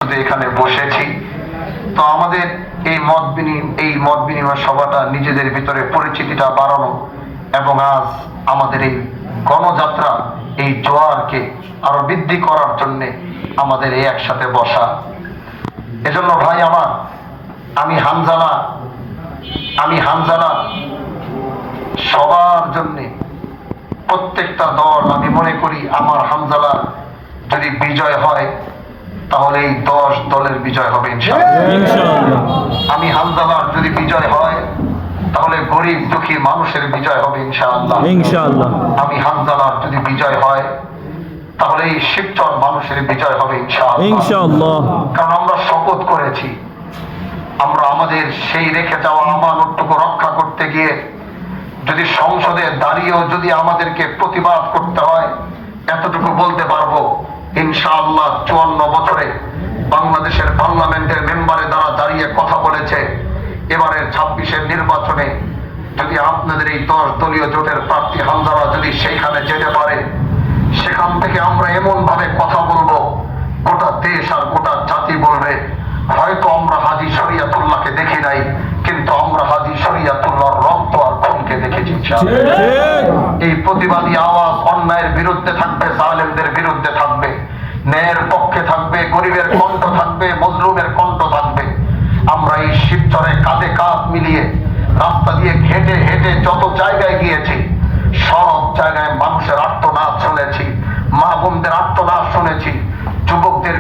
এখানে বসেছি। তো আমাদের এই মত বিনিময় সভাটা নিজেদের ভিতরে পরিচিতিটা বাড়ানো এবং আজ আমাদের এই গণযাত্রা এই জোয়ারকে আরো বৃদ্ধি করার জন্য আমাদের এই একসাথে বসা। এজন্য ভাই আমার, আমি হানজালা সবার জন্য প্রত্যেকটা দল, আমি মনে করি আমার হানজালা যদি বিজয় হয় তাহলে এই 10 দলের বিজয় হবে ইনশাআল্লাহ। আমি হানজালার যদি বিজয় হয় তাহলে গরিব দুঃখী মানুষের বিজয় হবে ইনশাআল্লাহ। আমি হানজালার যদি বিজয় হয় তাহলে এই শিবচর মানুষের বিজয় হবে ইনশাআল্লাহ। কারণ আমরা শপথ করেছি, আমরা আমাদের সেই রেখে যাওয়া আমানতটুকু রক্ষা করতে গিয়ে যদি সংসদে দাঁড়িয়েও যদি আমাদেরকে প্রতিবাদ করতে হয়, এতটুকু বলতে পারবো ইনশাআল্লাহ 54 বছরে বাংলাদেশের পার্লামেন্টের মেম্বারে দ্বারা দাঁড়িয়ে কথা বলেছে, এবারের 26-এর নির্বাচনে যদি আপনাদের এই 10 দলীয় জোটের প্রার্থী হানজালা যদি সেইখানে যেতে পারে, সেখান থেকে আমরা এমন ভাবে কথা বলবো গোটা দেশ আর গোটা জাতি বলবে, হয়তো আমরা হাজী শরীয়তুল্লাহকে দেখি নাই, কিন্তু আমরা হাজী শরীয়তুল্লাহর রক্ত আর খুনকে দেখেছি। এই প্রতিবাদী আওয়াজ অন্যায়ের বিরুদ্ধে থাকবে, জালেমদের বিরুদ্ধে থাকবে, ন্যায়ের পক্ষে থাকবে, গরিবের কণ্ঠ থাকবে, মজলুমের কণ্ঠ থাকবে। আমরা এই শিবচরে কাঁধে কাঁধ মিলিয়ে রাস্তা দিয়ে হেঁটে হেঁটে যত জায়গায় গিয়েছি, সব জায়গায় মানুষের আর্তনাদ শুনেছি, মা বোনদের আর্তনাদ শুনেছি, যুবকদের